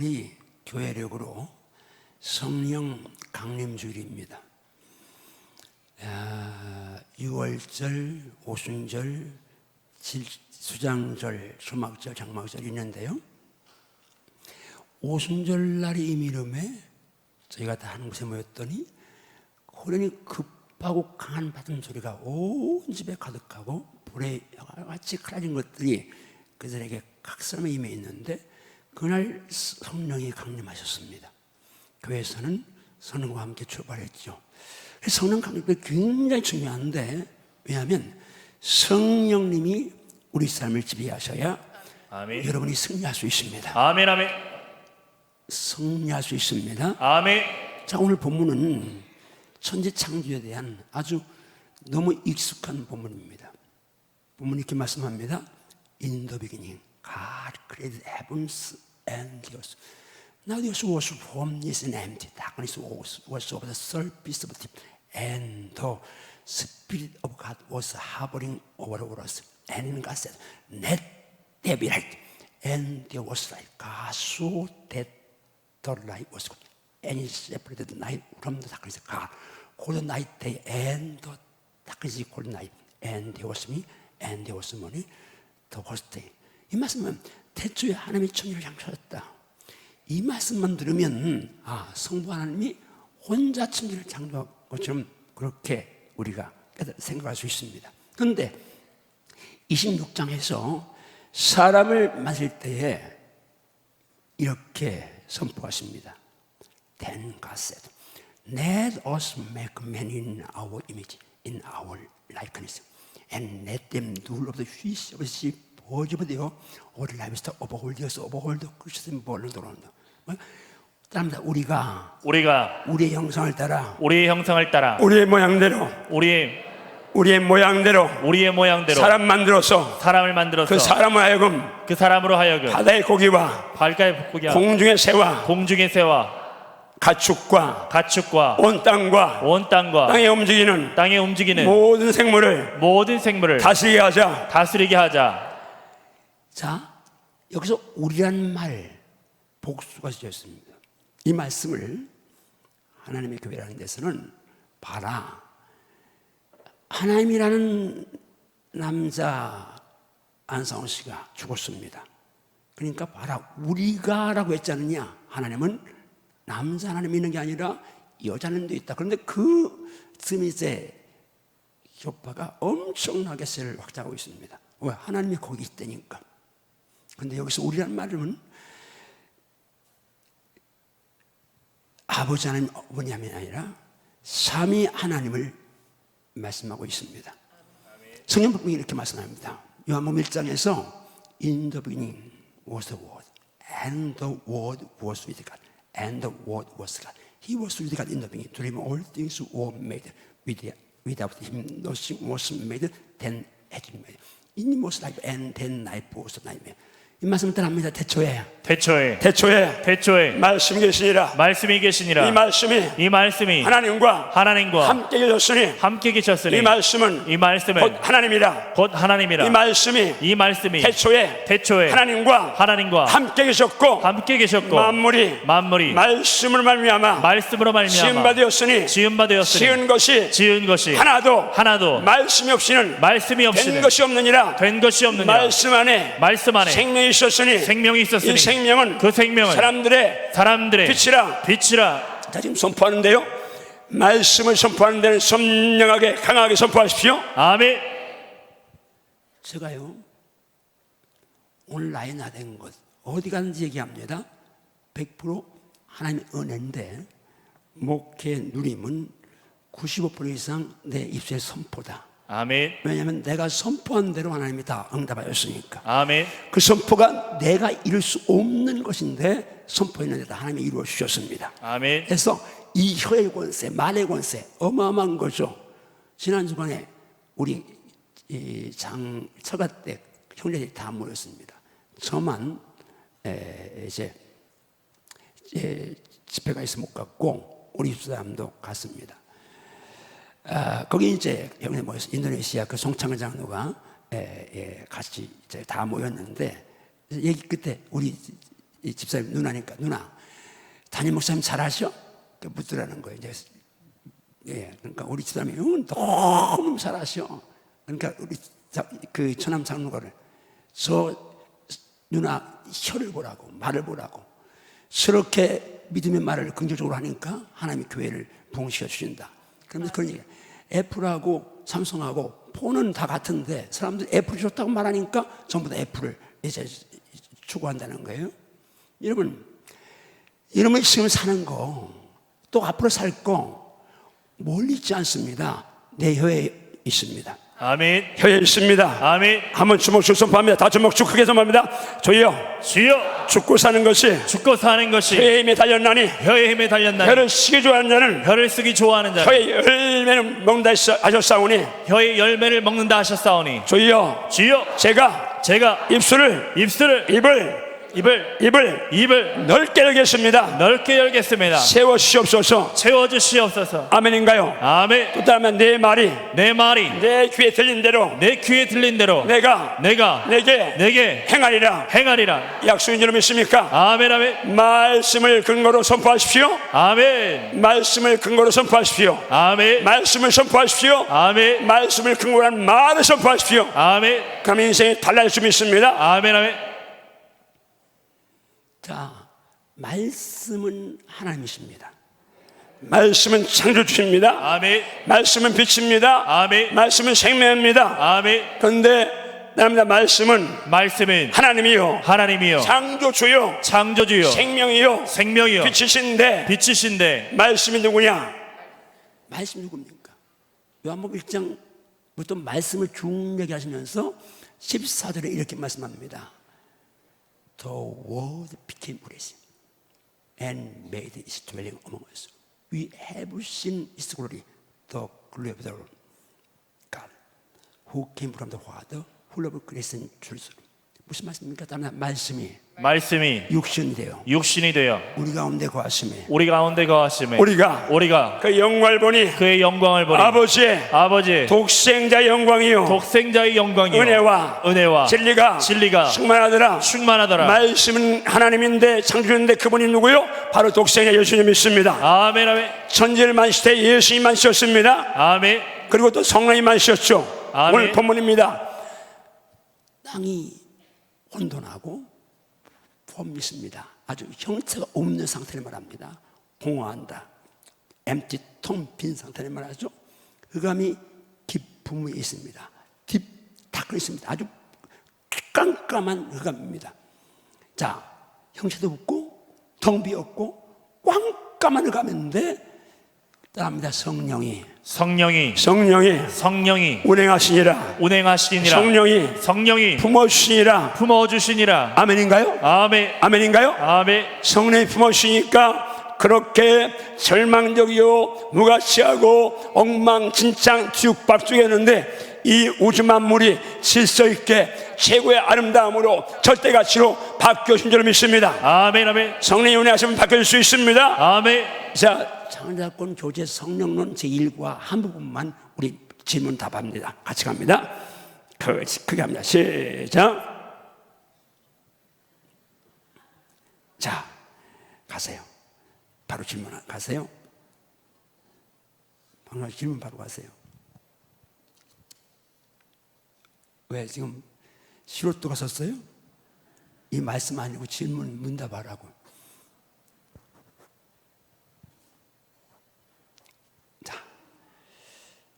우리 교회력으로 성령 강림주일입니다. 6월절, 오순절, 수장절, 수막절, 장막절 있는데요. 오순절 날이 이미름에 저희가 다 한 곳에 모였더니 호련히 급하고 강한 바람 소리가 온 집에 가득하고 불에 같이 갈라진 것들이 그들에게 각 사람의 임해 있는데 그날 성령이 강림하셨습니다. 교회에서는 성령과 함께 출발했죠. 성령 강림이 굉장히 중요한데, 왜냐하면 성령님이 우리 삶을 지배하셔야 아멘. 여러분이 승리할 수 있습니다. 아멘, 아멘. 승리할 수 있습니다. 아멘. 자, 오늘 본문은 천지 창조에 대한 아주 너무 익숙한 본문입니다. 본문이 이렇게 말씀합니다. In the beginning, God created heavens and the earth. Now the earth was formless and empty. Darkness was over the surface of the deep. And the Spirit of God was hovering over us. And God said, let there be light. And there was light. God saw that the light was good. And he separated the night from the darkness. God called the night day, and the darkness he called night. And there was me, and there was morning, the first day. 이 말씀은 태초에 하나님이 천지를 창조하셨다. 이 말씀만 들으면 성부 하나님이 혼자 천지를 창조한 것처럼 그렇게 우리가 생각할 수 있습니다. 그런데 26장에서 사람을 만들 때에 이렇게 선포하십니다. Then God said, let us make man in our image, in our likeness, and let them rule of the fish of the sea, birds of the air, all the livestock, over all the earth, over all the creatures in the world. 따릅니다. 우리가 우리의 형상을 따라, 우리의 모양대로, 우리의 모양대로 사람을 만들어서 그 사람으로 하여금 바다의 고기와 공중의 새와 가축과 온 땅과 땅에 움직이는 모든 생물을 다스리게 하자. 자, 여기서 우리란 말 복수가 지어졌습니다. 이 말씀을 하나님의 교회라는 데서는 봐라, 하나님이라는 남자 안상원 씨가 죽었습니다. 그러니까 봐라, 우리가라고 했지 않느냐. 하나님은 남자 하나님 있는 게 아니라 여자 하나님도 있다. 그런데 그 스미스의 효과가 엄청나게 세를 확장하고 있습니다. 왜? 하나님이 거기 있다니까. 그런데 여기서 우리라는 말은 아버지 하나님, 어머니 아니라 삼위 하나님을 말씀하고 있습니다. 성경 분명히 이렇게 말씀합니다. 요한복음 1장에서 In the beginning was the Word, and the Word was with God, and the Word was God. He was with God in the beginning. To him all things were made. Without him nothing was made. Then has been made. In him was life, and then life was the life. 이 말씀을 따라합니다. 태초에 말씀이 계시니라. 이 말씀이 하나님과 함께 계셨으니 이 말씀은 곧 하나님이라. 이 말씀이 태초에 하나님과 함께 계셨고 만물이 말씀으로 말미암아 지은 바 되었으니 지은 것이 하나도 말씀이 없이는 된 것이 없느니라. 말씀 안에 생명이 있었으니 그 생명은 사람들의 빛이라. 자, 지금 선포하는데요. 말씀을 선포하는 데는 선명하게 강하게 선포하십시오. 아멘. 제가요, 오늘 나이 나된 것 어디 가는지 얘기합니다. 100% 하나님의 은혜인데 목회 누림은 95% 이상 내 입술의 선포다. 아멘. 왜냐하면 내가 선포한 대로 하나님이 다 응답하였으니까. 아멘. 그 선포가 내가 이룰 수 없는 것인데 선포했는데 다 하나님이 이루어 주셨습니다. 아멘. 그래서 이 혀의 권세, 말의 권세 어마어마한 거죠. 지난 주간에 우리 처가댁 형제들이 다 모였습니다. 저만 이제 집회가 있어 못 갔고 우리 집사람도 갔습니다. 거기 이제 형님 모여서 인도네시아 그 송창을 장로가 같이 이제 다 모였는데 얘기 끝에 우리 이 집사님 누나니까 누나 담임 목사님 잘하셔? 그 묻더라는 거예요. 이제 예, 그러니까 우리 집사님이 너무 잘하셔. 그러니까 우리 그 처남 장로가를 저 누나 혀를 보라고 말을 보라고 저렇게 믿음의 말을 긍정적으로 하니까 하나님이 교회를 부흥시켜 주신다. 그러면서 그런 얘기. 애플하고 삼성하고 폰은 다 같은데 사람들이 애플이 좋다고 말하니까 전부 다 애플을 이제 추구한다는 거예요. 여러분 지금 사는 거 또 앞으로 살 거 멀리 있지 않습니다. 내 혀에 있습니다. 아멘. 혀에 있습니다. 아멘. 한번 주먹 선포합니다. 다 주먹 쭉 크게 선포합니다. 주여 주여, 죽고 사는 것이 죽고 사는 것이 혀의 힘에 달렸나니 혀의 힘에 달렸나니 혀를 쓰기 좋아하는 자는 혀를 쓰기 좋아하는 자 혀의 열매는 먹는다 하셨사오니 혀의 열매를 먹는다 하셨사오니 주여 주여, 제가 입술을 입을 넓게 열겠습니다. 넓게 열겠습니다. 세워주시옵소서. 채워주시옵소서. 아멘인가요? 아멘. 또 다음에 내 말이 내 말이 내 귀에 들린 대로 내 귀에 들린 대로 내가 내게 행하리라. 약속인 줄 믿습니까? 아멘. 아멘. 말씀을 근거로 선포하십시오. 아멘. 말씀을 근거로 선포하십시오. 아멘. 말씀을 선포하십시오. 아멘. 말씀을 근거로 한 말을 선포하십시오. 아멘. 그럼 인생이 달라질 수 믿습니다. 아멘. 아멘. 자, 말씀은 하나님이십니다. 말씀은 창조주십니다. 아멘. 말씀은 빛입니다. 아멘. 말씀은 생명입니다. 아멘. 그런데 남자 말씀은 하나님이요, 창조주요, 생명이요, 빛이신데 말씀이 누구냐? 말씀이 누굽니까? 요한복음 1장부터 말씀을 쭉 얘기하시면서 14절에 이렇게 말씀합니다. The word became flesh and made his dwelling among us. We have seen his glory, the glory of the God, who came from the Father, full of grace and truth. 무슨 말씀입니까? 다른 말씀이 육신이 되어 우리 가운데 거하심에 우리가 그 영광을 보니 그의 영광을 보니 아버지의 독생자의 영광이요 은혜와 진리가 충만하더라. 말씀은 하나님인데 창조주인데 그분이 누구요? 바로 독생자 예수님 믿습니다. 아멘. 아멘. 천지를 만실 때 예수님 만드셨습니다. 아멘. 그리고 또 성령이 만드셨죠. 아멘. 오늘 본문입니다. 땅이 혼돈하고 폼있습니다. 아주 형체가 없는 상태를 말합니다. 공허한다. empty, 텅 빈 상태를 말하죠. 흑암이 깊음이 있습니다. 닦여 있습니다. 아주 깜깜한 흑암입니다. 자, 형체도 없고 텅 비었고 깜깜한 흑암인데 따라합니다. 성령이 운행하시니라. 성령이 품어주시니라. 아멘인가요? 아멘. 성령이 품어주시니까 그렇게 절망적이요 무가치하고 엉망진창 뒤죽박죽이었는데 이 우주 만물이 질서 있게 최고의 아름다움으로 절대가치로 바뀌어진 줄 믿습니다. 아멘. 아멘. 성령이 운행하시면 바뀌어질 수 있습니다. 아멘. 자, 창조자권 교재 성령론 제1과 한 부분만 우리 질문 답합니다. 같이 갑니다. 크게 합니다. 시작. 자, 가세요. 바로 질문 가세요. 방금 질문 바로 가세요. 왜 지금 시로또가 썼어요? 이 말씀 아니고 질문 문답하라고. 자,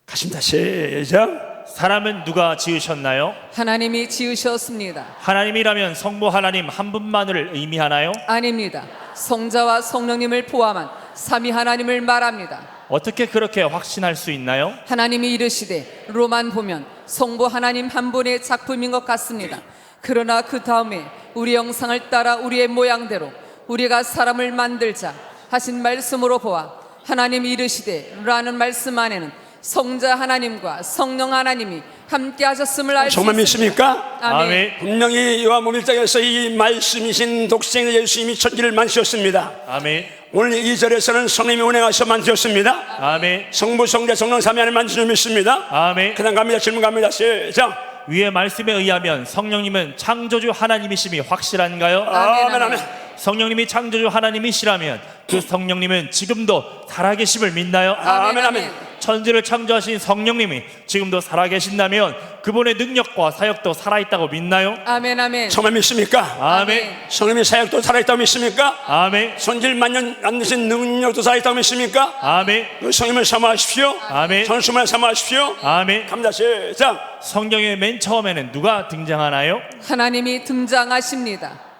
가십니다. 시작. 사람은 누가 지으셨나요? 하나님이 지으셨습니다. 하나님이라면 성부 하나님 한 분만을 의미하나요? 아닙니다. 성자와 성령님을 포함한 삼위 하나님을 말합니다. 어떻게 그렇게 확신할 수 있나요? 하나님이 이르시되 로만 보면 성부 하나님 한 분의 작품인 것 같습니다. 그러나 그 다음에 우리 형상을 따라 우리의 모양대로 우리가 사람을 만들자 하신 말씀으로 보아 하나님이 이르시되 라는 말씀 안에는 성자 하나님과 성령 하나님이 함께 하셨음을 알 수 있습니다. 정말 믿습니까? 아멘. 분명히 요한복음 1장에서 이 말씀이신 독생자 예수님이 천지를 만드셨습니다. 아멘. 오늘 2절에서는 성령이 운행하셔 만드셨습니다. 아멘. 성부, 성자, 성령 삼위 하나님 만드신 믿습니다. 아멘. 그다음 갑니다. 질문 갑니다. 시작. 위의 말씀에 의하면 성령님은 창조주 하나님이심이 확실한가요? 아멘. 아멘. 성령님이 창조주 하나님이시라면 그 성령님은 지금도 살아계심을 믿나요? 아멘, 아멘. 천지를 창조하신 성령님이 지금도 살아계신다면 그분의 능력과 사역도 살아있다고 믿나요? 아멘, 아멘. 정말 믿습니까? 아멘. 성령님의 사역도 살아있다고 믿습니까? 아멘. 손질만년 만드신 능력도 살아있다고 믿습니까? 아멘. 그 성령님을 사모하십시오. 아멘. 전수만 사모하십시오. 아멘. 갑니다. 시작. 성경의 맨 처음에는 누가 등장하나요? 하나님이 등장하십니다.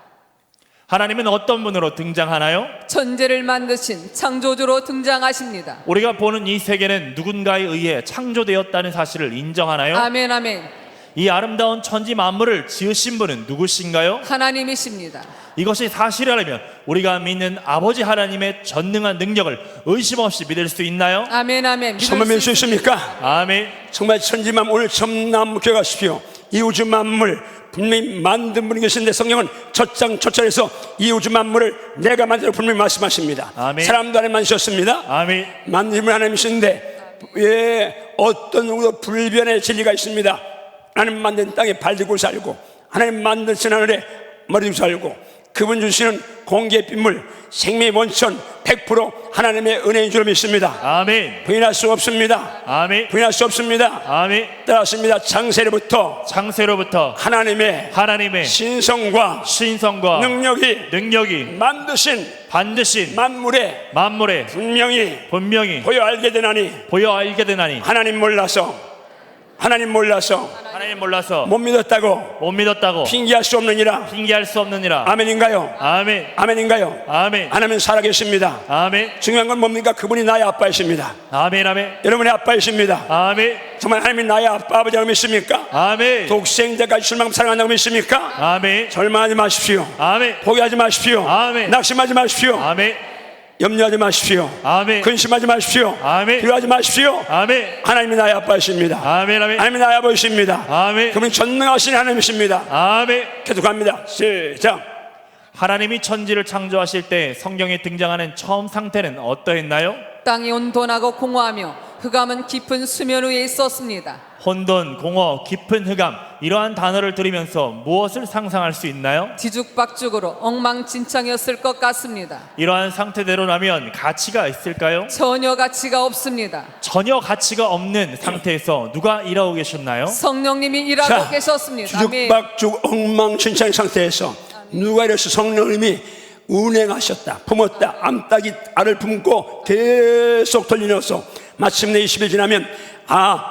하나님은 어떤 분으로 등장하나요? 천지를 만드신 창조주로 등장하십니다. 우리가 보는 이 세계는 누군가에 의해 창조되었다는 사실을 인정하나요? 아멘, 아멘. 이 아름다운 천지 만물을 지으신 분은 누구신가요? 하나님이십니다. 이것이 사실이라면 우리가 믿는 아버지 하나님의 전능한 능력을 의심 없이 믿을 수 있나요? 아멘, 아멘. 정말 믿을 수 있습니까? 아멘. 정말 천지만 오늘 처음 남겨 가십시오. 이 우주 만물 분명히 만든 분이 계신데 성령은 첫장 첫절에서 이 우주 만물을 내가 만들어 분명히 말씀하십니다. 아멘. 사람도 안 만드셨습니다. 아멘. 만드신 분 하나님이신데 왜 어떤 누구도 불변의 진리가 있습니다. 하나님 만든 땅에 발 들고 살고 하나님 만드신 하늘에 머리 들고 살고 그분 주시는 공기의 빗물 생명의 원천 100% 하나님의 은혜인 줄 믿습니다. 아멘. 부인할 수 없습니다. 아멘. 부인할 수 없습니다. 아멘. 따랐습니다. 창세로부터 창세로부터 하나님의 신성과 신성과 능력이 만드신 반드시 만물에 분명히 보여 알게 되나니 하나님 몰라서 하나님 몰라서 못 믿었다고 핑계할 수 없느니라. 아멘인가요? 아멘. 아멘인가요? 아멘. 하나님은 살아계십니다. 아멘. 중요한 건 뭡니까? 그분이 나의 아빠이십니다. 아멘. 아멘. 여러분의 아빠이십니다. 아멘. 정말 하나님이 나의 아버지라고 믿습니까? 아멘. 독생자까지 실망 사랑한다고 믿습니까? 아멘. 절망하지 마십시오. 아멘. 포기하지 마십시오. 아멘. 낙심하지 마십시오. 아멘. 염려하지 마십시오. 아멘. 근심하지 마십시오. 아멘. 두려워하지 마십시오. 아멘. 하나님이 나의 아빠이십니다. 아멘. 아멘. 하나님이 나의 아버지십니다. 아멘. 그분이 전능하신 하나님이십니다. 아멘. 계속합니다. 시작. 하나님이 천지를 창조하실 때 성경에 등장하는 처음 상태는 어떠했나요? 땅이 온돈하고 공허하며 흑암은 깊은 수면 위에 있었습니다. 혼돈, 공허, 깊은 흑암 이러한 단어를 들으면서 무엇을 상상할 수 있나요? 뒤죽박죽으로 엉망진창이었을 것 같습니다. 이러한 상태대로라면 가치가 있을까요? 전혀 가치가 없습니다. 전혀 가치가 없는 상태에서 누가 일하고 계셨나요? 성령님이 일하고 계셨습니다. 아멘. 뒤죽박죽 엉망진창 상태에서 누가 이래서 성령님이 운행하셨다, 품었다, 암탉이 알을 품고 계속 돌리면서 마침내 20일 지나면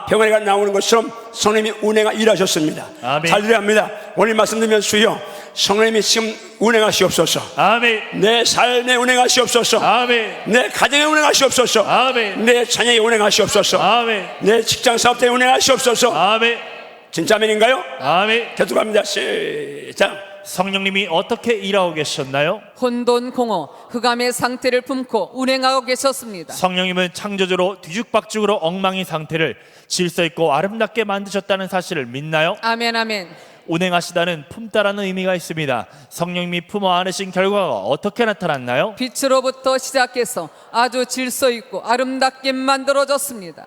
병아리가 나오는 것처럼 성령님이 운행하 일하셨습니다. 아멘. 잘 들어야 합니다. 오늘 말씀드리면 주여 성령님이 지금 운행하시옵소서. 아멘. 내 삶에 운행하시옵소서. 아멘. 내 가정에 운행하시옵소서. 아멘. 내 자녀에 운행하시옵소서. 아멘. 내 직장 사업대에 운행하시옵소서. 아멘. 진짜 아멘인가요? 아멘. 계속합니다. 시작. 성령님이 어떻게 일하고 계셨나요? 혼돈 공허 흑암의 상태를 품고 운행하고 계셨습니다. 성령님은 창조주로 뒤죽박죽으로 엉망인 상태를 질서 있고 아름답게 만드셨다는 사실을 믿나요? 아멘, 아멘. 운행하시다는 품다라는 의미가 있습니다. 성령님이 품어 안으신 결과가 어떻게 나타났나요? 빛으로부터 시작해서 아주 질서 있고 아름답게 만들어졌습니다.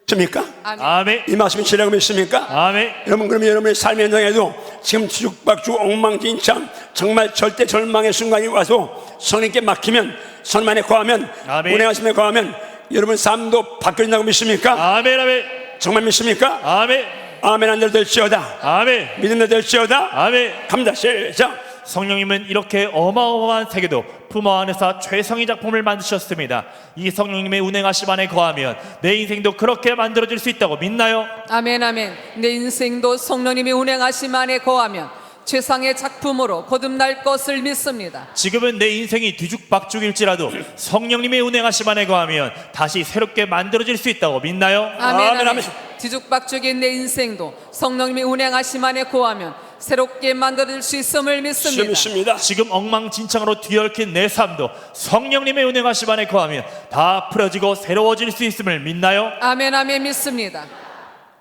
십니까? 아멘. 이 말씀이 지나고 있습니까? 아멘. 여러분 그러면 여러분의 삶의 현장에도 지금 뒤죽박죽 엉망진창 정말 절대 절망의 순간이 와서 성령님께 막히면 성령 안에 거하면 아멘. 운행하심에 거하면 여러분 삶도 바뀌어진다고 믿습니까? 아멘. 아멘. 정말 믿습니까? 아멘. 아멘 안 돼도 될지어다. 아멘. 믿음도 될지어다. 아멘. 갑니다. 시작. 성령님은 이렇게 어마어마한 세계도 품어 안에서 최성의 작품을 만드셨습니다. 이 성령님의 운행하심 안에 거하면 내 인생도 그렇게 만들어질 수 있다고 믿나요? 아멘, 아멘. 내 인생도 성령님이 운행하심 안에 거하면 최상의 작품으로 거듭날 것을 믿습니다. 지금은 내 인생이 뒤죽박죽일지라도 성령님의 운행하심 안에 거하면 다시 새롭게 만들어질 수 있다고 믿나요? 아멘, 아멘, 아멘. 아멘. 뒤죽박죽인 내 인생도 성령님이 운행하심 안에 거하면 새롭게 만들어질 수 있음을 믿습니다. 믿습니다. 지금 엉망진창으로 뒤얽힌 내 삶도 성령님의 운행하심 안에 거하면 다 풀어지고 새로워질 수 있음을 믿나요? 아멘, 아멘. 믿습니다.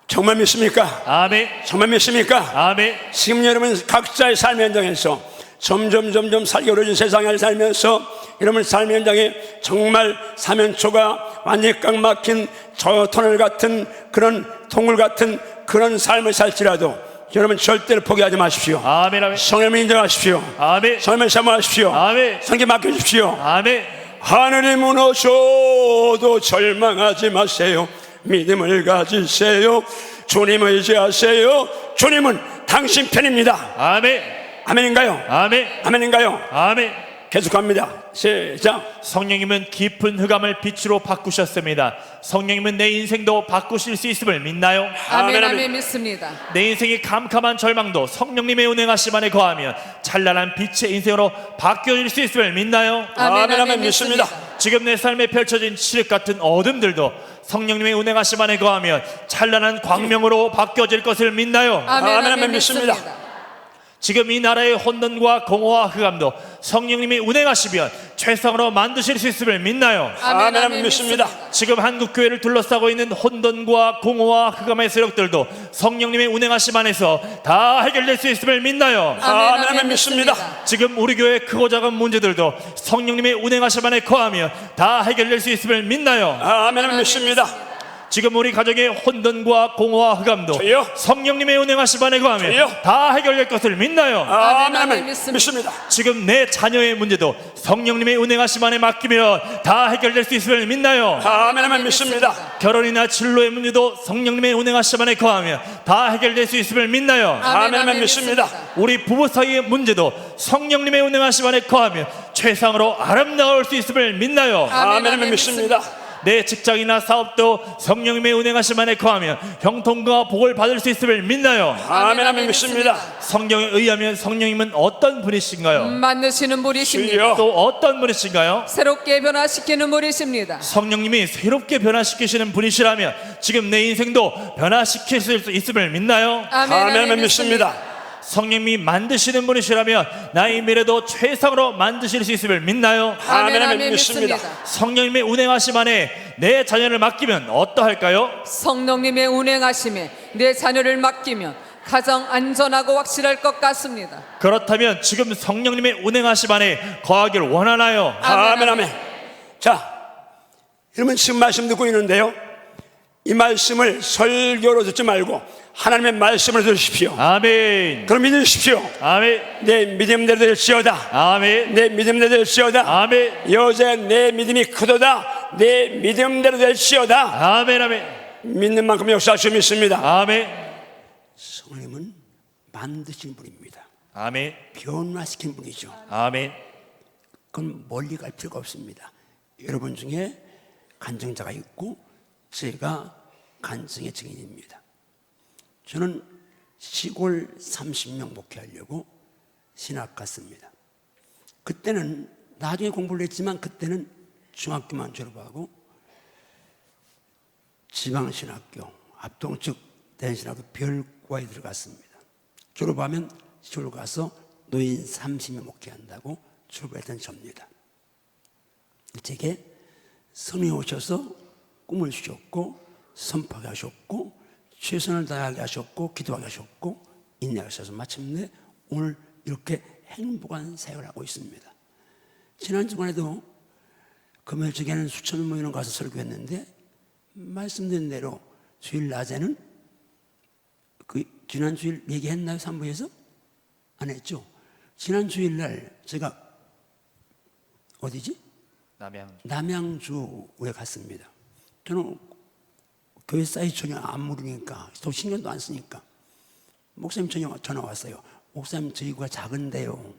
정말 믿습니까? 아멘. 정말 믿습니까? 아멘. 지금 여러분 각자의 삶의 현장에서 점점 살기 어려진 세상을 살면서 여러분 삶의 현장에 정말 사면초가 완전히 꽉 막힌 저 터널 같은 그런 동굴 같은 그런 삶을 살지라도 여러분 절대로 포기하지 마십시오. 아멘. 아멘. 성령을 인정하십시오. 아멘. 성령을 사모하십시오. 아멘. 성령 맡겨주십시오. 아멘. 하늘이 무너져도 절망하지 마세요. 믿음을 가지세요. 주님을 의지하세요. 주님은 당신 편입니다. 아멘. 아멘인가요? 아멘. 아멘인가요? 아멘. 계속합니다. 시작. 성령님은 깊은 흑암을 빛으로 바꾸셨습니다. 성령님은 내 인생도 바꾸실 수 있음을 믿나요? 아멘, 아멘, 아멘, 아멘. 믿습니다. 내 인생이 캄캄한 절망도 성령님의 운행하심 안에 거하면 찬란한 빛의 인생으로 바뀌어질 수 있음을 믿나요? 아멘, 아멘, 믿습니다. 지금 내 삶에 펼쳐진 칠흑 같은 어둠들도 성령님의 운행하심 안에 거하면 찬란한 광명으로 바뀌어질 것을 믿나요? 아멘, 아멘, 믿습니다. 지금 이 나라의 혼돈과 공허와 흑암도 성령님이 운행하시면 최상으로 만드실 수 있음을 믿나요? 아멘, 아멘, 믿습니다. 지금 한국 교회를 둘러싸고 있는 혼돈과 공허와 흑암의 세력들도 성령님의 운행하심 안에서 다 해결될 수 있음을 믿나요? 아멘, 아멘, 믿습니다. 지금 우리 교회의 크고 작은 문제들도 성령님의 운행하심 안에 거하며 다 해결될 수 있음을 믿나요? 아멘, 아멘, 믿습니다. 지금 우리 가정의 혼돈과 공허와 흑암도 저요? 성령님의 운행하심 안에 거하며 저요? 다 해결될 것을 믿나요? 아멘, 아멘, 믿습니다. 지금 내 자녀의 문제도 성령님의 운행하심 안에 맡기면 다 해결될 수 있음을 믿나요? 아멘, 아멘, 믿습니다. 결혼이나 진로의 문제도 성령님의 운행하심 안에 거하며 다 해결될 수 있음을 믿나요? 아멘, 아멘, 믿습니다. 우리 부부 사이의 문제도 성령님의 운행하심 안에 거하며 최상으로 아름다울 수 있음을 믿나요? 아멘, 아멘, 믿습니다. 내 직장이나 사업도 성령님의 운행하심 안에 거하며 형통과 복을 받을 수 있음을 믿나요? 아멘, 아멘, 믿습니다. 성경에 의하면 성령님은 어떤 분이신가요? 만드시는 분이십니다. 주여. 또 어떤 분이신가요? 새롭게 변화시키는 분이십니다. 성령님이 새롭게 변화시키시는 분이시라면 지금 내 인생도 변화시킬 수 있음을 믿나요? 아멘, 아멘, 믿습니다. 성령님이 만드시는 분이시라면 나의 미래도 최상으로 만드실 수 있음을 믿나요? 아멘, 아멘, 믿습니다. 성령님의 운행하심 안에 내 자녀를 맡기면 어떠할까요? 성령님의 운행하심에 내 자녀를 맡기면 가장 안전하고 확실할 것 같습니다. 그렇다면 지금 성령님의 운행하심 안에 거하길 원하나요? 아멘, 아멘. 자, 여러분 지금 말씀 듣고 있는데요, 이 말씀을 설교로 듣지 말고 하나님의 말씀을 들으십시오. 아멘. 그럼 믿으십시오. 아멘. 내 믿음대로 될지어다. 아멘. 내 믿음대로 될지어다. 아멘. 여자 내 믿음이 크도다. 내 믿음대로 될지어다. 아멘. 아멘. 믿는 만큼 역사할 수 믿습니다. 아멘. 성령님은 만드신 분입니다. 아멘. 변화시킨 분이죠. 아멘. 그건 멀리 갈 필요가 없습니다. 여러분 중에 간증자가 있고 제가 간증의 증인입니다. 저는 시골 30명 목회하려고 신학 갔습니다. 그때는 나중에 공부를 했지만 그때는 중학교만 졸업하고 지방신학교, 합동측 대한신학교 별과에 들어갔습니다. 졸업하면 시골 가서 노인 30명 목회한다고 출발했던 접니다. 제게 성령이 오셔서 꿈을 주셨고 선포하게 하셨고 최선을 다하게 하셨고 기도하게 하셨고 인내하게 하셔서 마침내 오늘 이렇게 행복한 사역을 하고 있습니다. 지난 주간에도 금요일 저녁에는 수천 모이는 가서 설교했는데 말씀드린 대로 주일 낮에는 그 지난 주일 얘기했나요? 3부에서? 안 했죠? 지난 주일날 제가 어디지? 남양주에 갔습니다. 저는 교회 사이트 전혀 안 모르니까 또 신경도 안 쓰니까 목사님 전화 왔어요. 목사님 저희 교회가 작은데요.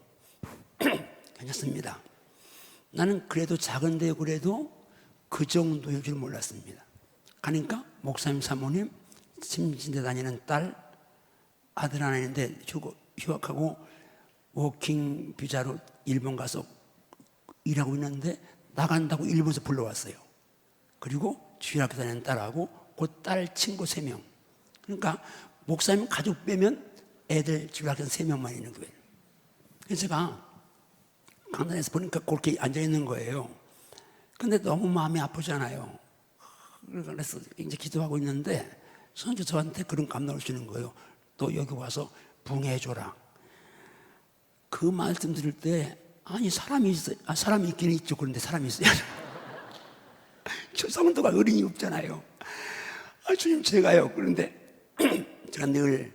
괜찮습니다. 나는 그래도 작은데요. 그래도 그 정도일 줄 몰랐습니다. 가니까 목사님 사모님 침진대 다니는 딸 아들 하나 있는데 휴학하고 워킹 비자로 일본 가서 일하고 있는데 나간다고 일본에서 불러왔어요. 그리고 주일학교 다니는 딸하고 그 딸 친구 3명. 그러니까 목사님 가족 빼면 애들 주일학교 3명만 있는 거예요. 그래서 제가 강단에서 보니까 그렇게 앉아있는 거예요. 근데 너무 마음이 아프잖아요. 그래서 이제 기도하고 있는데 선교 저한테 그런 감동을 주는 거예요. 또 여기 와서 붕해줘라. 그 말씀 들을 때 아니 사람이 있어요. 사람이 있긴 있죠. 그런데 사람이 있어야죠. 저 성도가 어린이 없잖아요. 주님 제가요. 그런데 제가 늘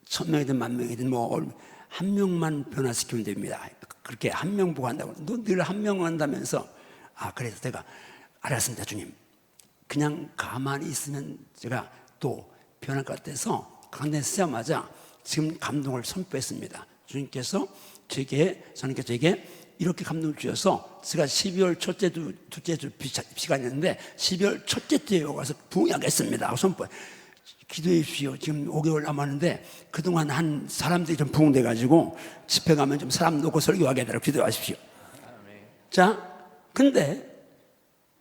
1000명이든 10,000명이든 뭐 한 명만 변화시키면 됩니다. 그렇게 한 명 보고 한다고. 너 늘 한 명 한다면서. 그래서 제가 알았습니다, 주님. 그냥 가만히 있으면 제가 또 변할 것 같아서 강단에 쓰자마자 지금 감동을 선포했습니다. 주님께서 저님께서 제게 이렇게 감동을 주셔서 제가 12월 첫째 주, 둘째 주 비가 있는데 12월 첫째 주에 와서 부흥하겠습니다. 선포. 기도해 주십시오. 지금 5개월 남았는데 그동안 한 사람들이 좀 부흥돼가지고 집회 가면 좀 사람 놓고 설교하게 하도록 기도하십시오. 자, 근데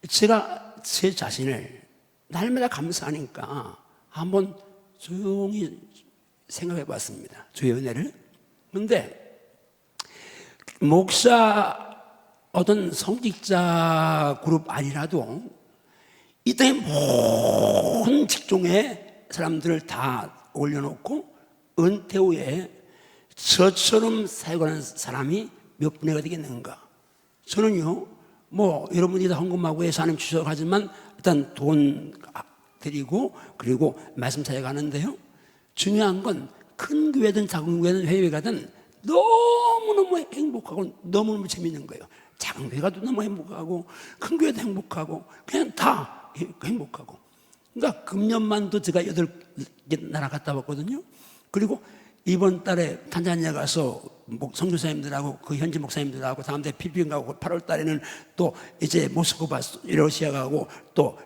제가 제 자신을 날마다 감사하니까 한번 조용히 생각해 봤습니다. 주의 은혜를. 근데 목사 어떤 성직자 그룹 아니라도 이 땅의 모든 직종에 사람들을 다 올려놓고 은퇴 후에 저처럼 사역하는 사람이 몇 분이가 되겠는가? 저는요, 뭐 여러분이 다 헌금하고 해서 하나님 주셔서 하지만 일단 돈 드리고 그리고 말씀 사역하는데요. 중요한 건 큰 교회든 작은 교회든 해외 가든 너무너무 행복하고 너무너무 재밌는 거예요. 작은 교회 가도 너무 행복하고 큰 교회도 행복하고 그냥 다 행복하고. 그러니까 금년만도 제가 8개 나라 갔다 왔거든요. 그리고 이번 달에 탄자니아 가서 선교사님들하고 그 현지 목사님들하고 다음 달에 필리핀 가고 8월 달에는 또 이제 모스크바 러시아 가고 또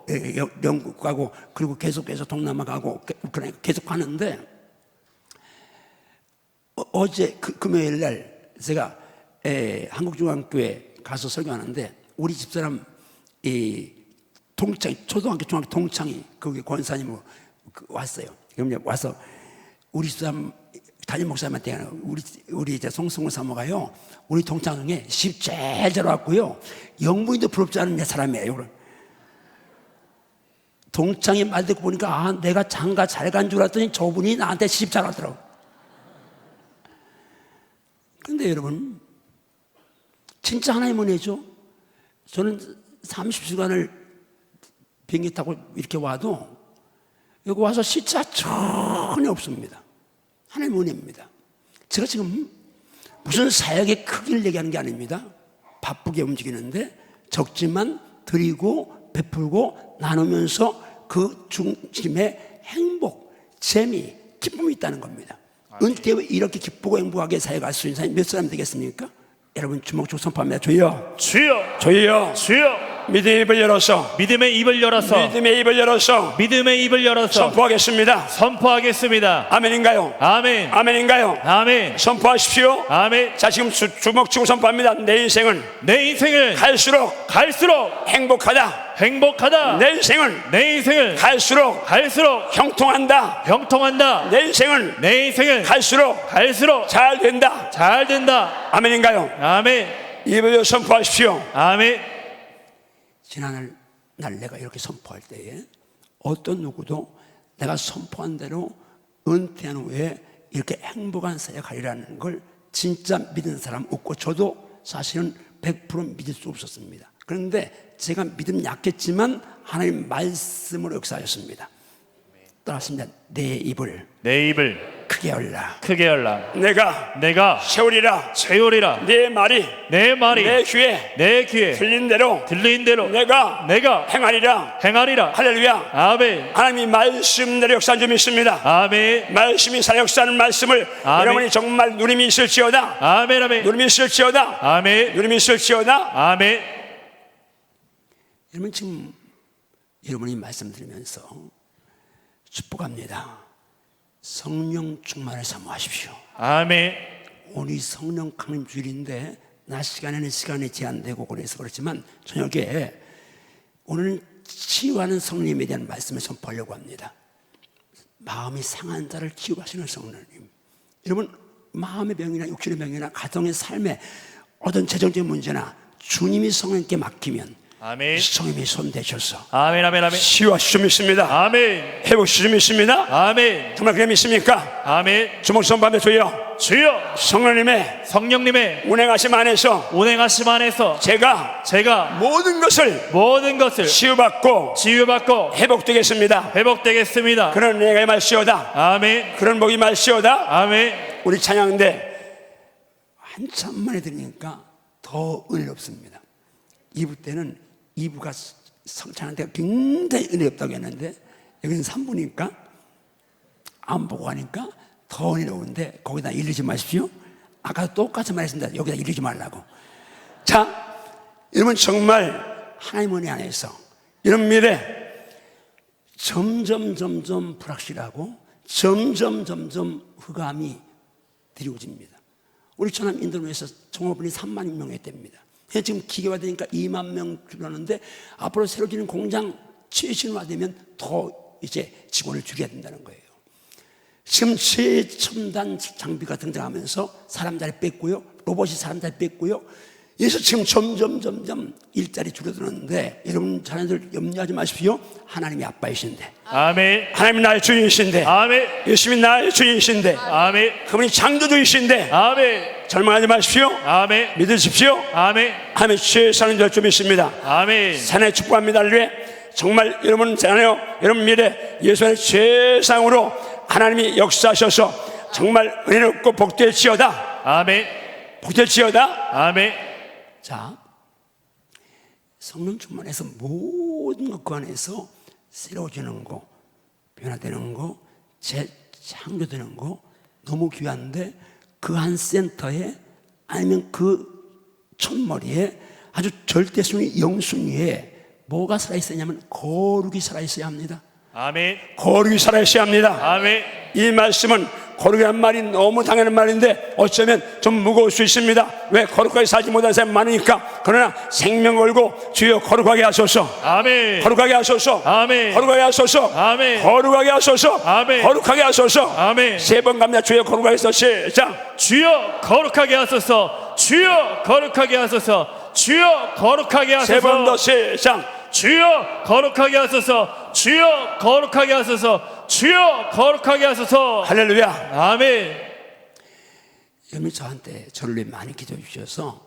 영국 가고 그리고 계속해서 동남아 가고 우크라이나 계속 가는데 어제 금요일 날 제가 한국중앙교회 가서 설교하는데 우리 집사람 동창 초등학교 중학교 동창이 거기 권사님 왔어요. 그럼 와서 우리 집사람 담임 목사님한테 우리 이제 송승우 사모가요 우리 동창 중에 십 제일 잘 왔고요 영부인도 부럽지 않은 사람이에요. 동창이 말 듣고 보니까 내가 장가 잘 간 줄 알았더니 저분이 나한테 시집 잘 왔더라고. 근데 여러분 진짜 하나님 은혜죠. 저는 30시간을 비행기 타고 이렇게 와도 여기 와서 시차 전혀 없습니다. 하나님 은혜입니다. 제가 지금 무슨 사역의 크기를 얘기하는 게 아닙니다. 바쁘게 움직이는데 적지만 드리고 베풀고 나누면서 그 중심에 행복, 재미, 기쁨이 있다는 겁니다. 은퇴 후에 이렇게 기쁘고 행복하게 사역할 수 있는 사람이 몇 사람 되겠습니까? 여러분 주먹 쭉 선포합니다. 주여, 주여, 주여, 주여. 믿음의 입을 열어서 믿음의 입을 열어서 믿음의 입을 열어서 믿음의 입을 열어서 선포하겠습니다. 선포하겠습니다. 아멘인가요? 아멘. 아멘인가요? 아멘. 선포하십시오. 아멘. 자, 지금 주먹 치고 선포합니다. 내 인생은 내 인생은 갈수록 행복하다. 행복하다. 내 인생은 갈수록 형통한다. 형통한다. 내 인생은 갈수록 잘 된다. 아멘인가요? 아멘. 입을 열어 선포하십시오. 아멘. 지난날 내가 이렇게 선포할 때에 어떤 누구도 내가 선포한 대로 은퇴한 후에 이렇게 행복한 사역하리라는 걸 진짜 믿는 사람 없고 저도 사실은 100% 믿을 수 없었습니다. 그런데 제가 믿음 약했지만 하나님 말씀으로 역사하셨습니다. 따라합니다. 내 입을 크게 열라. 내가 채우리라. 내 말이 내 귀에 들린 대로 내가 행하리라. 할렐루야. 아멘. 하나님이 말씀대로 역사한 줄 믿습니다. 아멘. 말씀이 살 역사하는 말씀을 아멘. 여러분이 정말 누림이 있을지어다. 아멘. 아멘. 누림이 있을지어다. 아멘. 아멘. 여러분 지금 여러분이 말씀 들으면서 축복합니다. 성령 충만을 사모하십시오. 아멘. 오늘 성령 강림 주일인데 낮 시간에는 시간이 제한되고 그래서 그렇지만 저녁에 오늘은 치유하는 성령님에 대한 말씀을 선포하려고 합니다. 마음이 상한 자를 치유하시는 성령님. 여러분 마음의 병이나 육신의 병이나 가정의 삶에 어떤 재정적인 문제나 주님이 성령님께 맡기면 아멘. 성령님이 손 대셔서 아멘. 아멘. 아멘. 치유하실 줄 믿습니다. 아멘. 회복하실 줄 믿습니다. 아멘. 정말 그게 믿습니까? 아멘. 주먹 손바닥 주여, 주여 성령님의 성령님의 운행하심 안에서 운행하심 안에서 제가 모든 것을 모든 것을 치유받고 회복되겠습니다. 회복되겠습니다. 그런 은혜가 임할시오다. 아멘. 그런 복이 임할시오다. 아멘. 우리 찬양인데 한참 만에 들으니까 더 은혜롭습니다. 2부 때는 2부가 성찬할 때가 굉장히 은혜롭다고 했는데 여기는 3부니까 안 보고 하니까 더 은혜로운데 거기다 이르지 마십시오. 아까도 똑같이 말했습니다. 여기다 이르지 말라고. 자, 여러분 정말 하나님 은혜 안에서 이런 미래 점점 불확실하고 점점 흑암이 드리워집니다. 우리 천안 인도네시아 종업원이 3만 명이 됩니다. 지금 기계화되니까 2만 명 줄었는데 앞으로 새로 지는 공장 최신화되면 더 이제 직원을 줄여야 된다는 거예요. 지금 최첨단 장비가 등장하면서 사람 자리 뺐고요, 로봇이 사람 자리 뺐고요. 그래서 지금 점점 일자리 줄어드는데 여러분 자녀들 염려하지 마십시오. 하나님이 아빠이신데, 아멘. 하나님이 나의 주인이신데, 아멘. 예수님이 나의 주인이신데, 아멘. 그분이 창조주이신데 아멘. 절망하지 마십시오. 아멘. 믿으십시오. 아멘. 하나님의 최선을 될 줄 믿습니다. 아멘. 사랑의 축복합니다. 할렐루야. 정말 여러분 자녀, 여러분 미래 예수의 최상으로 하나님이 역사하셔서 정말 은혜롭고 복될지어다. 아멘. 복될지어다. 아멘. 자, 성령 충만해서 모든 것 그 안에서 새로워지는 거, 변화되는 거, 재창조되는 거 너무 귀한데 그 한 센터에 아니면 그 첫머리에 아주 절대순위 영순위에 뭐가 살아있어야냐면 거룩이 살아있어야 합니다. 아멘. 거룩이 살아있어야 합니다. 아멘. 이 말씀은 거룩이란 말이 너무 당연한 말인데 어쩌면 좀 무거울 수 있습니다. 왜? 거룩하게 살지 못하는 사람이 많으니까. 그러나 생명 걸고 주여 거룩하게 하소서. 아멘. 거룩하게 하소서. 아멘. 거룩하게 하소서. 아멘. 거룩하게 하소서. 아멘. 거룩하게 하소서. 아멘. 세 번 갑니다. 주여 거룩하게 하소서. 시작. 주여 거룩하게 하소서. 주여 거룩하게 하소서. 주여 거룩하게 하소서. 세 번 더 시작. 주여 거룩하게 하소서. 주여 거룩하게 하소서. 주여 거룩하게 하소서. 할렐루야. 아멘. 여러분이 저를 위해 많이 기도해 주셔서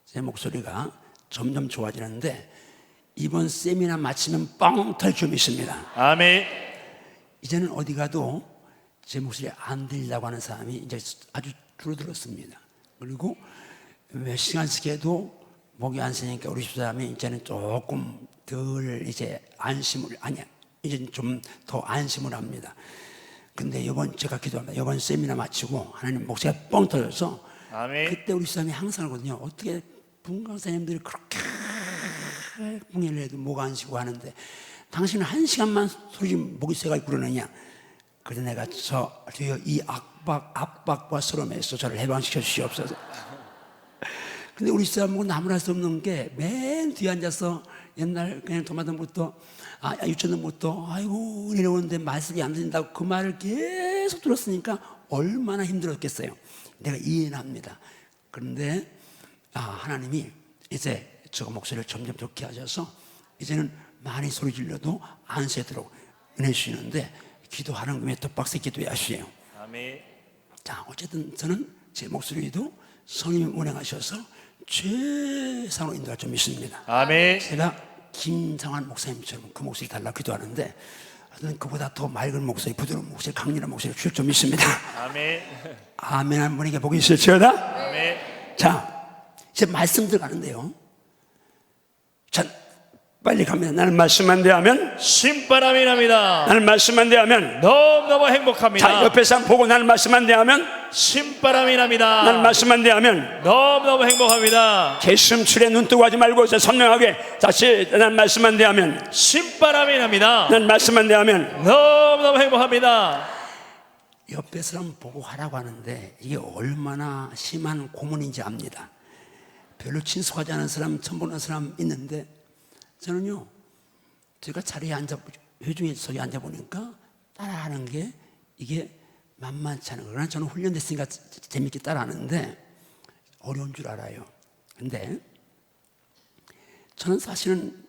제 목소리가 점점 좋아지는데 이번 세미나 마치면 뻥 털 줄 믿습니다. 아멘. 이제는 어디 가도 제 목소리 안 들리려고 하는 사람이 이제 아주 줄어들었습니다. 그리고 몇 시간씩 해도 목이 안 쓰니까 우리 집사람이 이제는 조금 덜 이제 안심을, 아니야, 이제 좀 더 안심을 합니다. 근데 이번 제가 기도합니다. 이번 세미나 마치고 하나님 목소리가 뻥 터져서 아멘. 그때 우리 집사람이 항상 하거든요. 어떻게 분강사님들이 그렇게 붕해를 해도 목 안 쉬고 하는데 당신은 1시간만 소리 목이 새가 그러느냐. 그래서 내가 주여 이 압박과 서름에서 저를 해방시켜 주시옵소서. 근데 우리 사람은 나무랄 수 없는 게 맨 뒤에 앉아서 옛날 그냥 도마등부터 유치원부터 아이고 은혜로운데 말씀이 안 들린다고 그 말을 계속 들었으니까 얼마나 힘들었겠어요. 내가 이해는 합니다. 그런데 하나님이 이제 저 목소리를 점점 좋게 하셔서 이제는 많이 소리 질러도 안 새도록 은혜 주시는데 기도하는 금에 더 빡세 기도해 하시에요. 아멘. 자, 어쨌든 저는 제 목소리도 성령이 운행하셔서 최상으로 인도할 줄 믿습니다. 아멘. 제가 김상환 목사님처럼 그 목소리 달라고 기도하는데 저는 그보다 더 맑은 목소리, 부드러운 목소리, 강렬한 목소리 주실 줄 믿습니다. 아멘. 아멘 한 분에게 복이 있을지어다. 아멘. 자, 이제 말씀 들어가는데요. 자, 빨리 갑니다. 나는 말씀만 대하면 신바람이 납니다. 나는 말씀만 대하면 너무너무 행복합니다. 자, 옆에 사람 보고 나는 말씀만 대하면 신바람이 납니다. 나는 말씀만 대하면 너무너무 행복합니다. 개슴출에 눈 뜨고 하지 말고 선명하게 다시 나는 말씀만 대하면 신바람이 납니다. 나는 말씀만 대하면 너무너무 행복합니다. 옆에 사람 보고 하라고 하는데 이게 얼마나 심한 고문인지 압니다. 별로 친숙하지 않은 사람, 처음 보는 사람 있는데 저는요, 제가 자리에 회중에 서기 앉아보니까 따라하는 게 이게 만만치 않은 거예요. 그러나 저는 훈련됐으니까 재밌게 따라하는데 어려운 줄 알아요. 근데 저는 사실은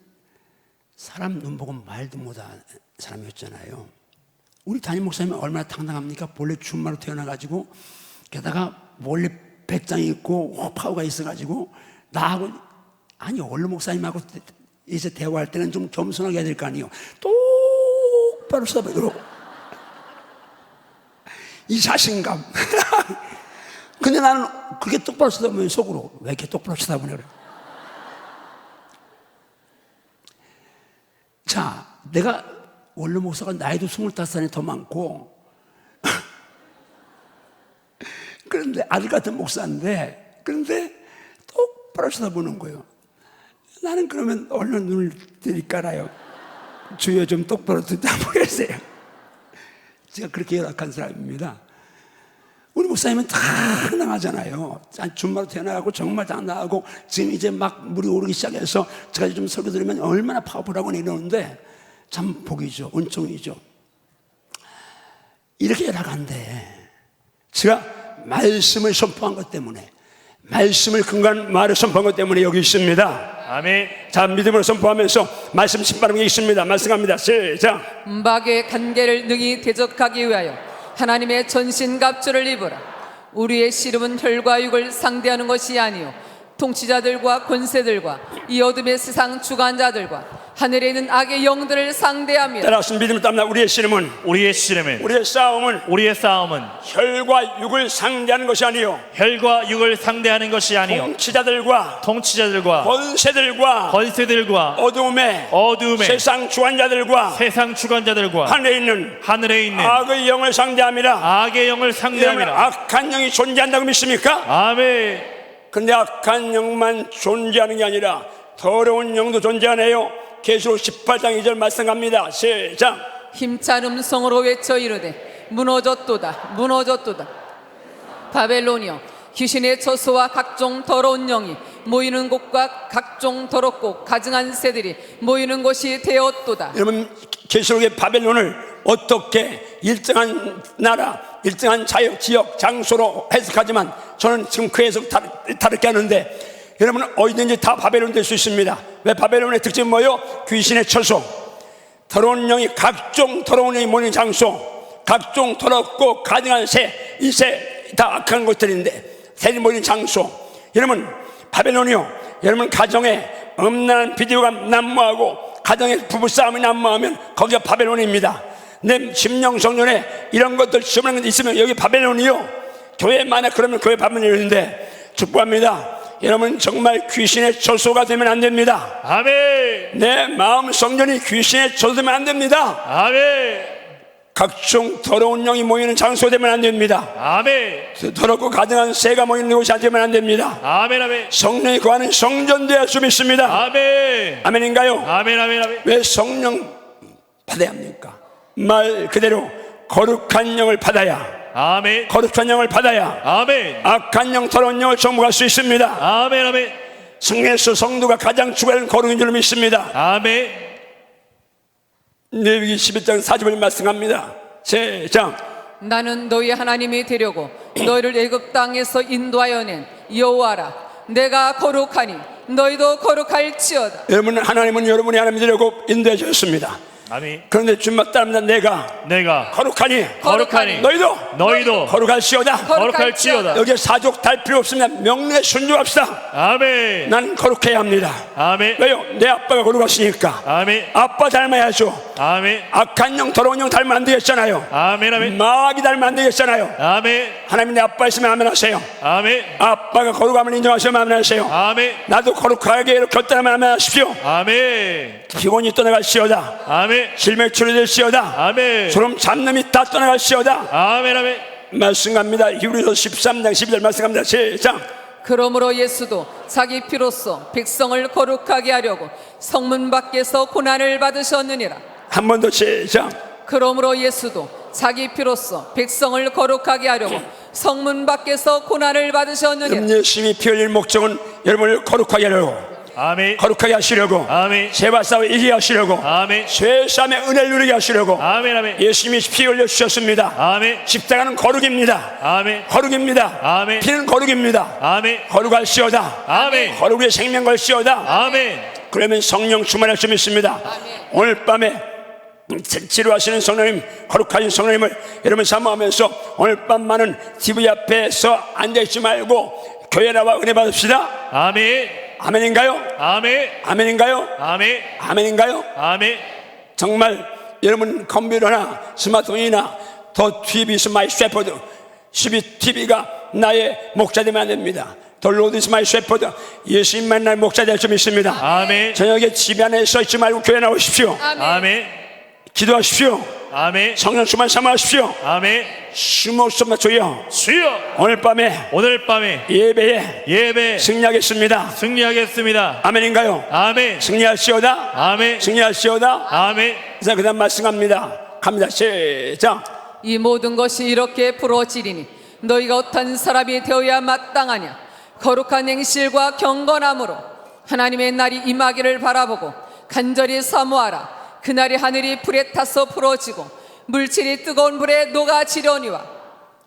사람 눈 보고 말도 못한 사람이었잖아요. 우리 담임 목사님은 얼마나 당당합니까? 본래 준마로 태어나가지고 게다가 원래 백장이 있고 호파우가 있어가지고 나하고 아니 원로 목사님하고 이제 대화할 때는 좀 겸손하게 해야 될 거 아니에요. 똑바로 쳐다보고 이 자신감. 근데 나는 그렇게 똑바로 쳐다보면 속으로 왜 이렇게 똑바로 쳐다보냐 그래. 자, 내가 원로 목사가 나이도 25살이 더 많고 그런데 아들 같은 목사인데 그런데 똑바로 쳐다보는 거예요. 나는 그러면 얼른 눈을 들이깔아요. 주여 좀 똑바로 듣다 보겠어요. 제가 그렇게 열악한 사람입니다. 우리 목사님은 당당하잖아요. 준마로 태어나고 정말 당당하고 지금 이제 막 물이 오르기 시작해서 제가 좀 설교 들으면 얼마나 파워풀하고 이러는데 참 복이죠. 은총이죠. 이렇게 열악한데 제가 말씀을 선포한 것 때문에 말씀을 근거한 말을 선포한 것 때문에 여기 있습니다. 아멘. 자, 믿음으로 선포하면서 말씀 신바람이 있습니다. 말씀합니다. 시작. 마귀의 간계를 능히 대적하기 위하여 하나님의 전신갑주를 입으라. 우리의 씨름은 혈과 육을 상대하는 것이 아니요 통치자들과 권세들과 이 어둠의 세상 주관자들과 하늘에 있는 악의 영들을 상대합니다. 따라서 믿음을 따라 우리의 씨름은 우리의 씨름은 우리의 싸움은 혈과 육을 상대하는 것이 아니요 혈과 육을 상대하는 것이 아니요 통치자들과 권세들과 어둠의 세상 주관자들과 하늘에 있는 악의 영을 상대합니다. 여러분, 악한 영이 존재한다고 믿습니까? 아멘. 근데 악한 영만 존재하는 게 아니라 더러운 영도 존재하네요. 계시록 18장 2절 말씀합니다. 시작. 힘찬 음성으로 외쳐 이르되 무너졌도다 무너졌도다. 바벨론이여 귀신의 처소와 각종 더러운 영이 모이는 곳과 각종 더럽고 가증한 새들이 모이는 곳이 되었도다. 여러분, 계시록의 바벨론을 어떻게 일정한 나라, 일정한 자역, 지역, 장소로 해석하지만 저는 지금 그 해석 다르게 하는데 여러분 어디든지 다 바벨론 될 수 있습니다. 왜? 바벨론의 특징은 뭐예요? 귀신의 처소, 더러운 영이 각종 더러운 영이 모이는 장소, 각종 더럽고 가증한 새, 이 새 다 악한 것들인데 새들이 모이는 장소. 여러분 바벨론이요, 여러분 가정에 음란한 비디오가 난무하고 가정에 부부싸움이 난무하면 거기가 바벨론입니다. 내 심령 성전에 이런 것들 지저분한 것 있으면 여기 바벨론이요. 교회 만약 그러면 교회 바벨론인데 축복합니다. 여러분 정말 귀신의 처소가 되면 안 됩니다. 아멘. 내 마음 성전이 귀신의 처소 되면 안 됩니다. 아멘. 각종 더러운 영이 모이는 장소 되면 안 됩니다. 아멘. 더럽고 가증한 새가 모이는 곳이 되면 안 됩니다. 아멘. 아멘. 성령이 거하는 성전 되어야 수 믿습니다. 아멘. 아멘인가요? 아멘. 아멘. 아멘. 왜 성령 받아야 합니까? 말 그대로 거룩한 영을 받아야, 아멘. 거룩한 영을 받아야 아멘. 악한 영, 더러운 영을 정복할 수 있습니다. 아멘. 아멘. 성령에서 성도가 가장 추구하는 거룩인 줄 믿습니다. 아멘. 레위기 11장 40절 말씀합니다. 시작. 나는 너희 하나님이 되려고 너희를 애굽 땅에서 인도하여 낸 여호와라. 내가 거룩하니 너희도 거룩할지어다. 여러분 하나님은 여러분이 하나님 되려고 인도해 주셨습니다. 아멘. 그런데 주님 따릅니다. 내가 거룩하니 너희도 거룩할지어다. 거룩할지어다. 여기에 사족 달 필요 없습니다. 명령에 순종합시다. 아멘. 난 거룩해야 합니다. 아멘. 왜요? 내 아빠가 거룩하시니까. 아멘. 아빠 닮아야죠. 아멘. 악한 영, 더러운 영 닮으면 안 되겠잖아요. 아멘. 아멘. 마귀 닮으면 안 되겠잖아요. 아멘. 하나님 내 아빠 있으면 아멘 하세요. 아멘. 아빠가 거룩함을 인정하시면 아멘 하세요. 아멘. 나도 거룩하게 결단하면 아멘 하십시오. 아멘. 피곤이 떠나갈시어다. 아멘. 실명 치료될시어다. 아멘. 주름 잡념이 다 떠나갈시어다. 아멘. 아멘. 말씀합니다. 히브리서 13장 12절 말씀합니다. 시작. 그러므로 예수도 자기 피로써 백성을 거룩하게 하려고 성문 밖에서 고난을 받으셨느니라. 한 번 더 시작. 그러므로 예수도 자기 피로써 백성을 거룩하게 하려고 성문 밖에서 고난을 받으셨느니라. 예수님이 피 흘릴 목적은 여러분을 거룩하게 하려고, 아멘. 거룩하게 하시려고, 아멘. 죄와 싸워 이기게 하시려고, 아멘. 죄사함의 은혜를 누리게 하시려고 아멘. 아멘. 예수님이 피 흘려 주셨습니다. 아멘. 십자가는 거룩입니다. 아멘. 거룩입니다. 아멘. 피는 거룩입니다. 아멘. 거룩할시어다. 아멘. 거룩의 생명 걸시어다. 아멘. 그러면 성령 충만할 수 있습니다. 오늘 밤에 치료하시는 성령님, 거룩하신 성령님을 여러분 사모하면서 오늘 밤만은 TV 앞에서 앉아있지 말고 교회 나와 은혜 받읍시다. 아멘. 아멘인가요? 아멘. 아멘인가요? 아멘. 아멘인가요? 아멘. 정말 여러분 컴퓨터나 스마트폰이나 더 TV is my shepherd, 12TV가 나의 목자 되면 안 됩니다. The Lord is my shepherd, 예수님만 나의 목자 될 수 있습니다. 아멘. 저녁에 집 안에 서 있지 말고 교회 나오십시오. 아멘. 기도하십시오. 아멘. 성령 충만 삼아하십시오. 아멘. 숨없으면 주여 주여, 오늘 밤에 예배에 승리하겠습니다. 승리하겠습니다. 아멘인가요? 아멘. 승리하시오다. 아멘. 승리하시오다. 아멘. 자, 그다음 말씀합니다. 갑니다. 시작. 이 모든 것이 이렇게 부러지리니 너희가 어떤 사람이 되어야 마땅하냐. 거룩한 행실과 경건함으로 하나님의 날이 임하기를 바라보고 간절히 사모하라. 그날이 하늘이 불에 타서 부러지고 물질이 뜨거운 불에 녹아지려니와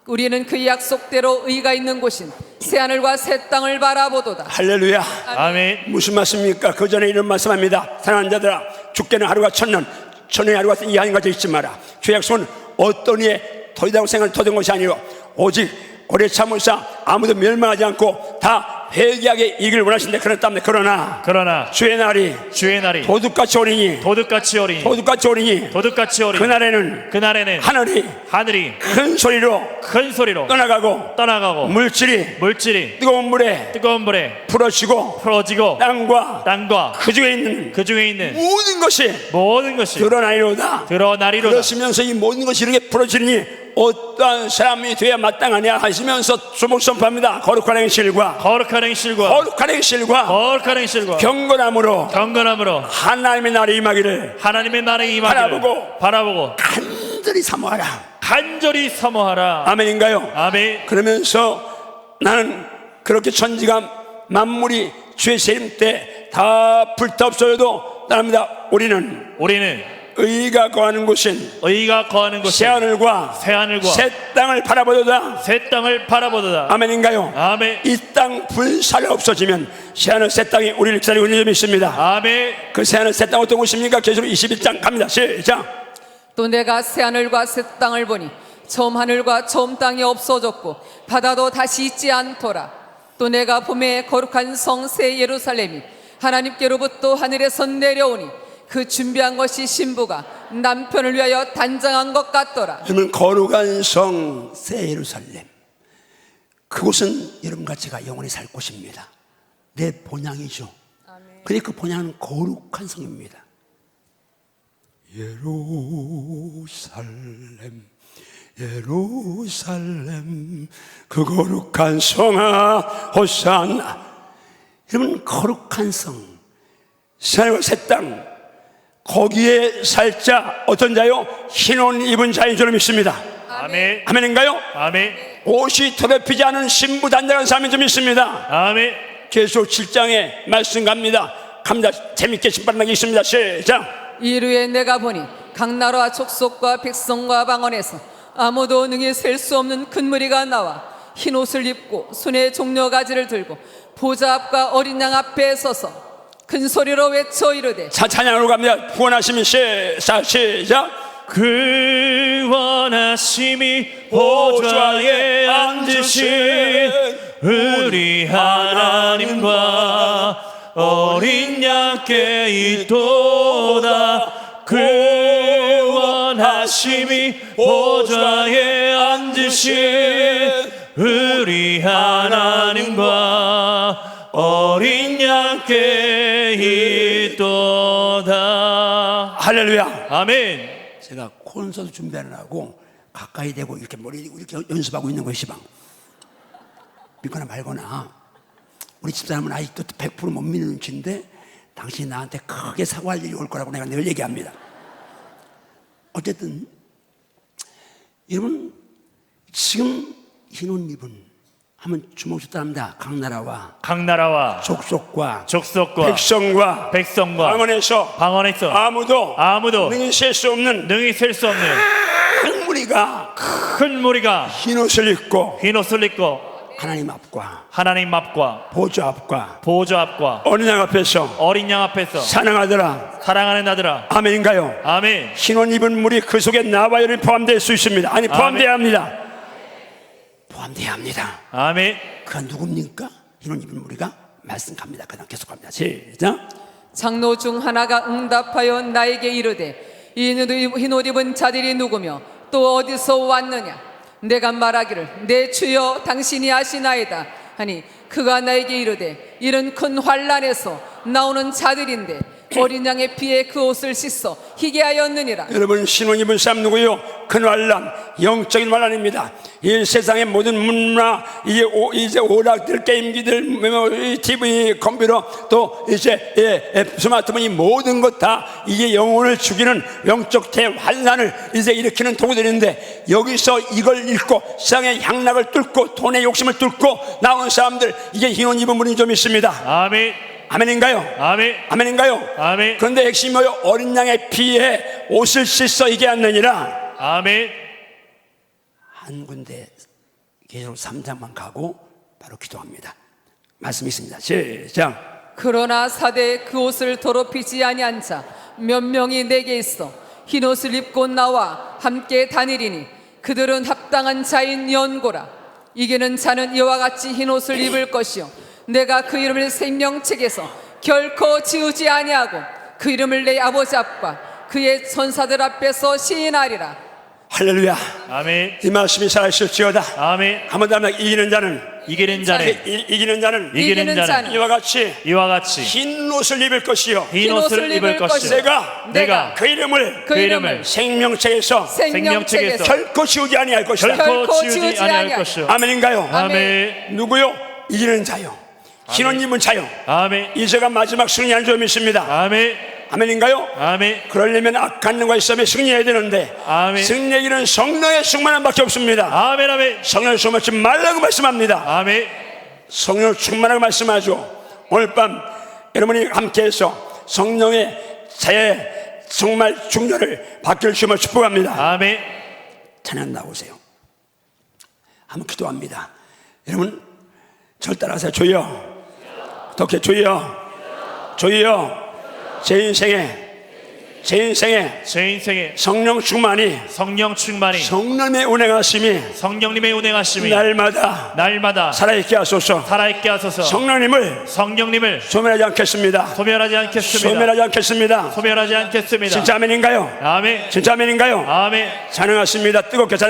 우리는 그 약속대로 의가 있는 곳인 새하늘과 새 땅을 바라보도다. 할렐루야. 아멘. 무슨 말씀입니까? 그 전에 이런 말씀합니다. 사랑하는 자들아, 죽게는 하루가 천년, 천년이 하루가 이하인 것을 잊지 마라. 주 약속은 어떤 이의 더이다고 생각을 더된 것이 아니오 오직 오래 참을사 아무도 멸망하지 않고 다 회개하게 이길 원하신데 그러나 주의 날이 도둑같이 오리니 도둑같이 오리니 그날에는 하늘이 큰 소리로 떠나가고 물질이 뜨거운 물에 풀어지고 땅과 그 중에 있는 모든 것이 드러나리로다. 그러시면서 이 모든 것이 이렇게 풀어지니 어떠한 사람이 되어야 마땅하냐 하시면서 주목 선포합니다. 거룩한 행실과 경건함으로 하나님의 날이 임하기를 바라보고 간절히 사모하라. 아멘인가요? 아멘. 그러면서 나는 그렇게 천지가 만물이 주의 세임 때 다 불타없어져도 따릅니다. 우리는 의가 거하는 곳인 새하늘과 새 땅을 바라보도다. 아멘인가요? 아멘. 이 땅 불살이 없어지면 새하늘 새 땅이 우리를 기다리고 있는 점이 있습니다. 아멘. 그 새하늘 새 땅 어떤 곳입니까? 계시록 21장 갑니다. 시작. 또 내가 새하늘과 새 땅을 보니 처음 하늘과 처음 땅이 없어졌고 바다도 다시 있지 않더라. 또 내가 봄에 거룩한 성 새 예루살렘이 하나님께로부터 하늘에서 내려오니 그 준비한 것이 신부가 남편을 위하여 단장한 것 같더라. 여러분, 거룩한 성 새 예루살렘, 그곳은 여러분과 제가 영원히 살 곳입니다. 내 본향이죠. 근데 그 본향은 거룩한 성입니다. 예루살렘 그 거룩한 성아 호산나. 여러분, 거룩한 성, 새하늘과 새 땅, 거기에 살자 어떤 자요? 흰옷 입은 자인 줄 믿습니다. 아멘. 아멘인가요? 아멘. 옷이 더럽히지 않은 신부 단장한 사람이 좀 있습니다. 아멘. 계속 7장에 말씀 갑니다. 재밌게 신발하게 있습니다. 시작. 이르에 내가 보니 각 나라와 족속과 백성과 방언에서 아무도 능히 셀 수 없는 큰 무리가 나와 흰 옷을 입고 손에 종려가지를 들고 보좌 앞과 어린 양 앞에 서서 큰 소리로 외쳐 이르되. 자, 찬양으로 갑니다. 구원하심이 시작. 그 원하심이 보좌에 앉으신 우리 하나님과 어린 양께 있도다. 그 원하심이 보좌에 앉으신 우리 하나님과 어린 양께 있도다. 할렐루야. 아멘. 제가 콘서트 준비하느라고 가까이 대고 이렇게 머리 이렇게 연습하고 있는 것이 방. 믿거나 말거나 우리 집사람은 아직도 100% 못 믿는 눈치인데 당신이 나한테 크게 사과할 일이 올 거라고 내가 늘 얘기합니다. 어쨌든 여러분, 지금 흰옷 입은 하면 주목해서 따릅니다. 각 나라와 족속과 백성과 방언에서 아무도 능히 셀 수 없는 큰 무리가 흰 옷을 입고 하나님 앞과 하나님 앞과 보좌 앞과 보좌 앞과 어린 양 앞에서 어린 양 앞에서 사랑하더라. 사랑하는 아들아. 아멘인가요? 아멘. 신혼 입은 물이 그 속에 나와 여러분이 포함될 수 있습니다. 아니, 포함돼야 합니다. 포함돼야 합니다. 아멘. 그가 누굽니까? 신혼 입은 무리가 말씀 갑니다. 그다음 계속 갑니다. 시작. 장로 중 하나가 응답하여 나에게 이르되 이 흰옷 입은 자들이 누구며 또 어디서 왔느냐? 내가 말하기를 내 주여 당신이 아시나이다 하니 그가 나에게 이르되 이런 큰 환란에서 나오는 자들인데 어린 양의 피에 그 옷을 씻어 희게 하였느니라. 여러분, 신혼 입은 사람 누구요? 큰 환란, 영적인 환란입니다. 이 세상의 모든 문화, 이제 오락들, 게임기들, TV, 컴퓨터, 또 이제 스마트폰, 이 모든 것 다 이게 영혼을 죽이는 영적 대환란을 이제 일으키는 도구들인데, 여기서 이걸 읽고 세상의 향락을 뚫고 돈의 욕심을 뚫고 나온 사람들, 이게 흰옷 입은 분이 좀 있습니다. 아멘. 아멘인가요? 아멘. 아멘인가요? 아멘. 그런데 핵심이 뭐요? 어린 양의 피에 옷을 씻어 이게 않느니라. 아멘. 한 군데 계속 3장만 가고 바로 기도합니다. 말씀이 있습니다. 시작. 그러나 사대에 그 옷을 더럽히지 아니한 자 몇 명이 내게 있어 흰 옷을 입고 나와 함께 다니리니 그들은 합당한 자인 연고라. 이기는 자는 이와 같이 흰 옷을 입을 것이요 내가 그 이름을 생명책에서 결코 지우지 아니하고 그 이름을 내 아버지 앞과 그의 천사들 앞에서 시인하리라. 할렐루야. 아멘. 이 말씀이 살아있을지어다. 아멘. 한번 더 합니다. 이기는 자는 이기는 자는 이기는 자는 이기는 자는 이와 같이 이와 같이 흰 옷을 입을 것이요 흰 옷을 입을 것이요 내가 그 이름을 그 이름을 생명책에서 생명책에서 결코 지우지 아니할 것이다. 결코 지우지 아니할 것이요. 아멘인가요? 아멘. 누구요? 이기는 자요. 흰옷 입은 자요. 아멘. 이제가 마지막 승리할 줄 믿습니다. 아멘. 아멘인가요? 아멘. 그러려면 악한 영과 싸움에 승리해야 되는데 아멘. 승리에는 성령의 충만함 밖에 없습니다. 아멘. 아멘. 성령을 충만하지 말라고 말씀합니다. 아멘. 성령을 충만하게 말씀하죠. 오늘 밤 여러분이 함께해서 성령의 제 정말 중렬을 받길 주님을 축복합니다. 아멘. 찬양 나오세요. 한번 기도합니다. 여러분 절 따라서 주여, 어떻게 주여, 주여, 제 인생에 성령 충만이, 성령 충만이 성령의 운행하심이 성령님의 운행하심이 날마다 살아있게 하소서. 살아있게 하소서. 성령님을 소멸하지 않겠습니다. 소멸하지 않겠습니다. 진짜 아멘인가요? 아멘. 진짜 아멘인가요? 아멘. 찬양하십니다. 뜨겁게 찬양.